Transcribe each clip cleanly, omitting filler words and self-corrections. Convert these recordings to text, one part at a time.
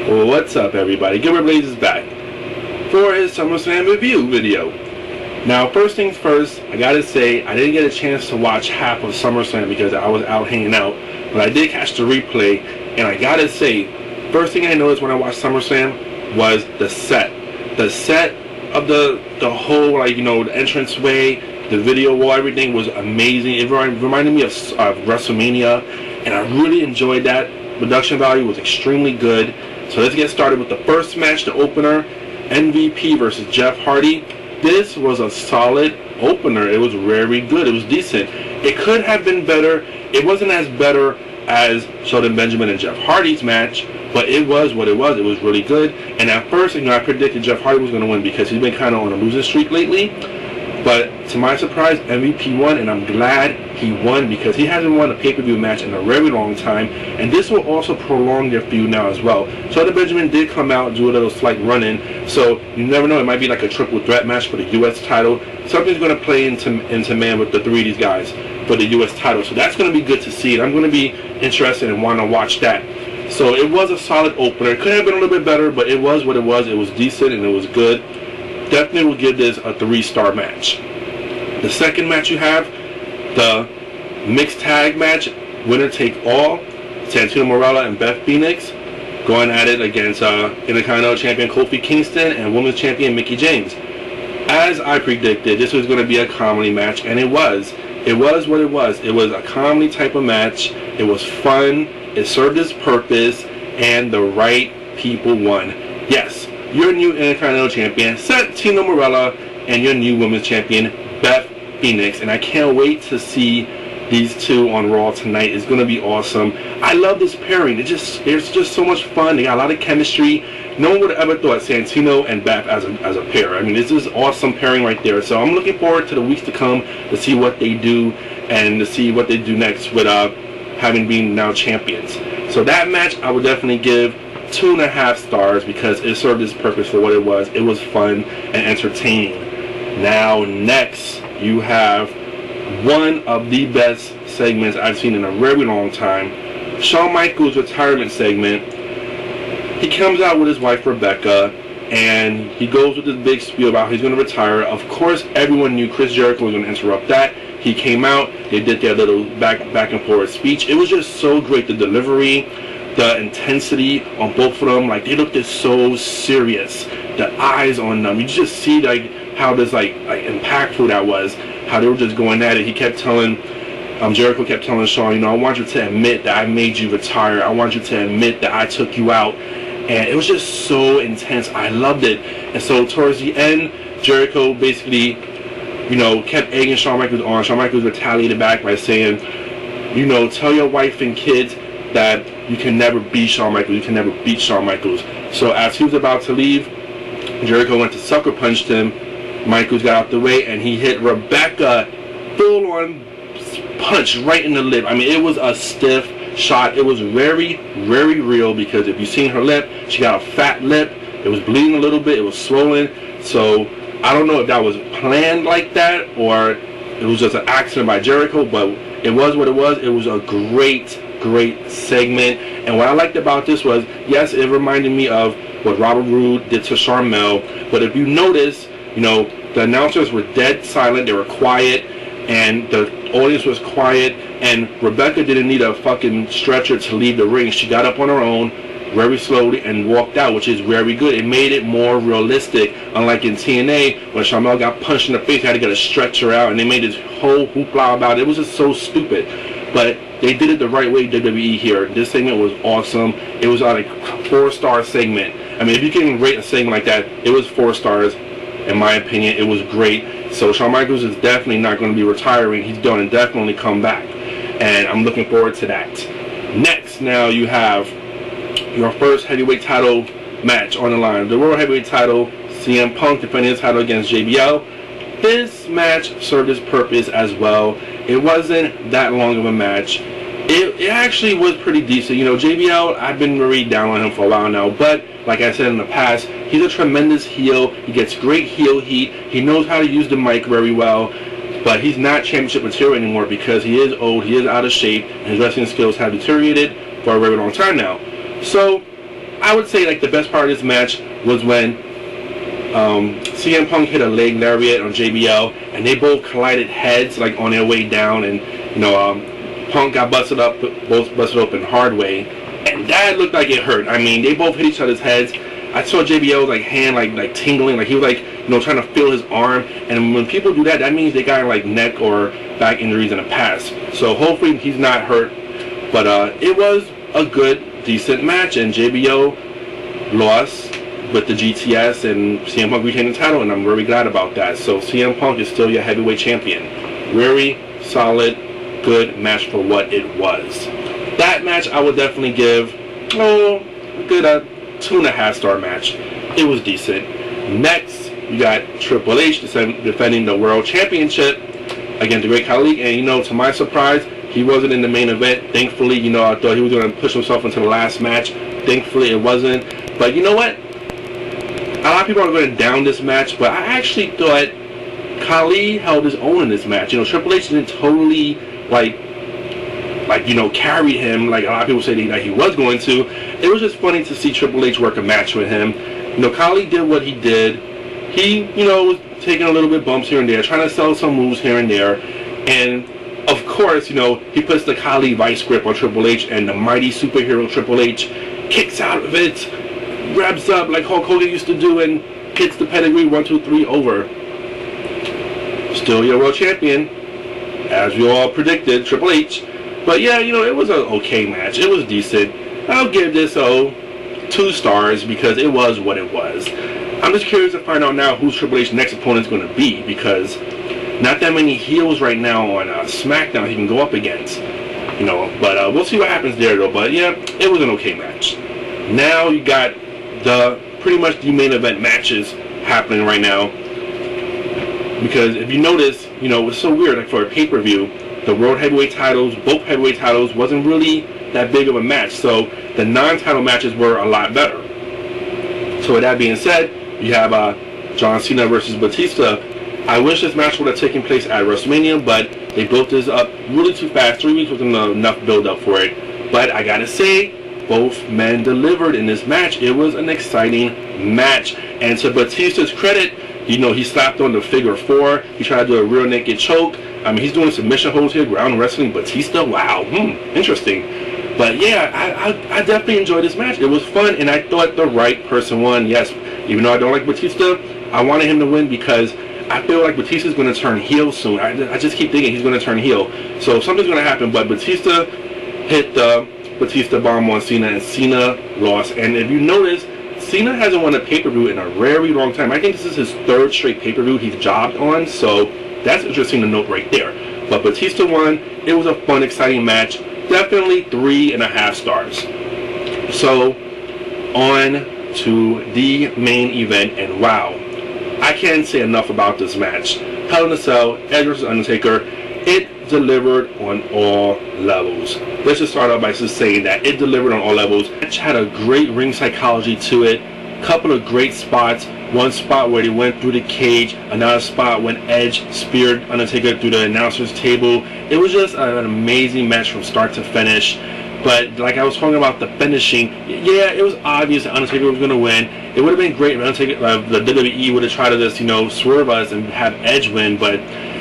Well, what's up, everybody? GilbertBlaze is back for his SummerSlam review video. Now, first things first, I gotta say, I didn't get a chance to watch half of SummerSlam because I was out hanging out, but I did catch the replay, and I gotta say, first thing I noticed when I watched SummerSlam was the set. The set of the whole, like, you know, the entranceway, the video wall, everything was amazing. It reminded me of WrestleMania, and I really enjoyed that. Production value was extremely good. So let's get started with the first match, the opener, MVP versus Jeff Hardy. This was a solid opener. It was very good. It was decent. It could have been better. It wasn't as better as Shelton Benjamin and Jeff Hardy's match, but it was what it was. It was really good. And at first, you know, I predicted Jeff Hardy was going to win because he's been kind of on a losing streak lately. But to my surprise, MVP won, and I'm glad he won because he hasn't won a pay-per-view match in a very long time. And this will also prolong their feud now as well. Shelton Benjamin did come out and do a little slight run-in, so you never know. It might be like a triple threat match for the U.S. title. Something's going to play into man with the three of these guys for the U.S. title. So that's going to be good to see, and I'm going to be interested and want to watch that. So it was a solid opener. It could have been a little bit better, but it was what it was. It was decent, and it was good. Definitely will give this a 3-star match. The second match you have, the mixed tag match, winner take all, Santino Marella and Beth Phoenix going at it against Intercontinental Champion Kofi Kingston and Women's Champion Mickie James. As I predicted, this was going to be a comedy match, and it was. It was what it was. It was a comedy type of match. It was fun. It served its purpose, and the right people won. Yes, your new Intercontinental Champion, Santino Marella, and your new Women's Champion, Beth Phoenix. And I can't wait to see these two on Raw tonight. It's going to be awesome. I love this pairing. It's just so much fun. They got a lot of chemistry. No one would have ever thought Santino and Beth as a pair. I mean, this is awesome pairing right there. So I'm looking forward to the weeks to come to see what they do and to see what they do next with having been now champions. So that match I would definitely give 2.5 stars because it served its purpose for what it was. It was fun and entertaining. Now next you have one of the best segments I've seen in a very long time. Shawn Michaels' retirement segment. He comes out with his wife Rebecca and he goes with this big spiel about he's going to retire. Of course, everyone knew Chris Jericho was going to interrupt that. He came out, they did their little back and forth speech. It was just so great, the delivery, the intensity on both of them. Like, they looked so serious, the eyes on them. You just see like how this like impactful that was, how they were just going at it. He kept telling Jericho kept telling Shawn, you know, I want you to admit that I made you retire. I want you to admit that I took you out. And it was just so intense. I loved it. And so towards the end, Jericho basically, you know, kept egging Shawn Michaels on. Shawn Michaels retaliated back by saying, you know, tell your wife and kids that you can never beat Shawn Michaels. You can never beat Shawn Michaels. So as he was about to leave, Jericho went to sucker punched him. Michaels got out the way and he hit Rebecca full on punch right in the lip. I mean, it was a stiff shot. It was very, very real because if you've seen her lip, she got a fat lip. It was bleeding a little bit. It was swollen. So I don't know if that was planned like that or it was just an accident by Jericho, but it was what it was. It was a great segment. And what I liked about this was, yes, it reminded me of what Robert Roode did to Sharmell. But if you notice, you know, the announcers were dead silent. They were quiet. And the audience was quiet. And Rebecca didn't need a fucking stretcher to leave the ring. She got up on her own very slowly and walked out, which is very good. It made it more realistic. Unlike in TNA, when Sharmell got punched in the face, he had to get a stretcher out. And they made this whole hoopla about it. It was just so stupid. But they did it the right way, WWE here. This segment was awesome. It was like a 4-star segment. I mean, if you can rate a segment like that, it was 4 stars. In my opinion, it was great. So Shawn Michaels is definitely not going to be retiring. He's going to definitely come back. And I'm looking forward to that. Next, now you have your first heavyweight title match on the line. The World Heavyweight title, CM Punk defending his title against JBL. This match served its purpose as well. It wasn't that long of a match. It actually was pretty decent. You know, JBL, I've been very down on him for a while now, but like I said in the past, he's a tremendous heel. He gets great heel heat. He knows how to use the mic very well, but he's not championship material anymore because he is old, he is out of shape, and his wrestling skills have deteriorated for a very long time now. So I would say like the best part of this match was when CM Punk hit a leg lariat on JBL, and they both collided heads like on their way down, and you know, Punk got busted up, both busted open hard way, and that looked like it hurt. I mean, they both hit each other's heads. I saw JBL's like hand like tingling, like he was like, you know, trying to feel his arm. And when people do that, that means they got like neck or back injuries in the past. So hopefully he's not hurt. But it was a good, decent match, and JBL lost with the GTS, and CM Punk retained the title, and I'm very glad about that. So CM Punk is still your heavyweight champion. Very solid, good match for what it was. That match I would definitely give a good 2.5 star match. It was decent. Next, you got Triple H defending the World Championship against the Great KHALI, and you know, to my surprise, he wasn't in the main event. Thankfully, you know, I thought he was going to push himself into the last match. Thankfully, it wasn't. But you know what? A lot of people are going to down this match, but I actually thought KHALI held his own in this match. You know, Triple H didn't totally like you know, carry him like a lot of people say that he was going to. It was just funny to see Triple H work a match with him. You know, KHALI did what he did. He, you know, was taking a little bit bumps here and there, trying to sell some moves here and there, and of course, you know, he puts the KHALI vice grip on Triple H, and the mighty superhero Triple H kicks out of it, grabs up like Hulk Hogan used to do, and hits the pedigree 1, 2, 3 over. Still your world champion, as we all predicted, Triple H. But yeah, you know, it was an okay match. It was decent. I'll give this 2 stars because it was what it was. I'm just curious to find out now who Triple H's next opponent is going to be, because not that many heels right now on SmackDown he can go up against. You know, but we'll see what happens there though. But yeah, it was an okay match. Now you got pretty much the main event matches happening right now. Because if you notice, you know, it's so weird, like for a pay-per-view, the World Heavyweight titles, both heavyweight titles, wasn't really that big of a match. So the non-title matches were a lot better. So with that being said, you have John Cena versus Batista. I wish this match would have taken place at WrestleMania, but they built this up really too fast. 3 weeks wasn't enough build-up for it. But I gotta say, both men delivered in this match. It was an exciting match. And to Batista's credit, you know, he slapped on the figure 4. He tried to do a rear naked choke. I mean, he's doing submission holds here, ground wrestling. Batista, wow, interesting. But yeah, I definitely enjoyed this match. It was fun, and I thought the right person won. Yes, even though I don't like Batista, I wanted him to win because I feel like Batista's going to turn heel soon. I just keep thinking he's going to turn heel. So something's going to happen, but Batista hit the Batista bomb on Cena, and Cena lost. And if you notice, Cena hasn't won a pay-per-view in a very long time. I think this is his 3rd straight pay-per-view he's jobbed on, so that's interesting to note right there. But Batista won. It was a fun, exciting match. Definitely 3.5 stars. So, on to the main event, and wow, I can't say enough about this match. Hell in a Cell, Edge vs. Undertaker, it delivered on all levels. Let's just start off by just saying that it delivered on all levels. It had a great ring psychology to it, couple of great spots. One spot where they went through the cage, another spot when Edge speared Undertaker through the announcer's table. It was just an amazing match from start to finish. But like I was talking about the finishing, yeah, it was obvious that Undertaker was going to win. It would have been great if Undertaker, the WWE would have tried to just, you know, swerve us and have Edge win, but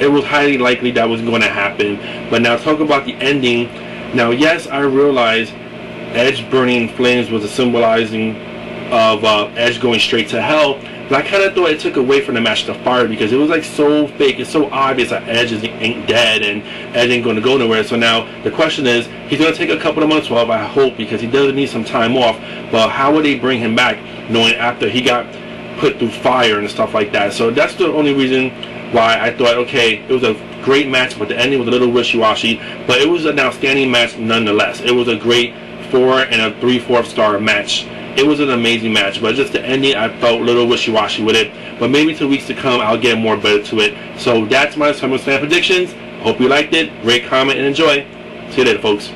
it was highly likely that was going to happen. But now talk about the ending. Now, yes, I realize Edge burning flames was a symbolizing of Edge going straight to hell. But I kind of thought it took away from the match to fire because it was like so fake. It's so obvious that Edge ain't dead and Edge ain't going to go nowhere. So now the question is, he's going to take a couple of months off, I hope, because he does need some time off. But how would they bring him back knowing after he got put through fire and stuff like that? So that's the only reason why I thought, okay, it was a great match, but the ending was a little wishy-washy. But it was an outstanding match nonetheless. It was a great 4 and a 3/4 star match. It was an amazing match, but just the ending, I felt a little wishy-washy with it. But maybe 2 weeks to come, I'll get more better to it. So that's my SummerSlam predictions. Hope you liked it. Rate, comment, and enjoy. See you later, folks.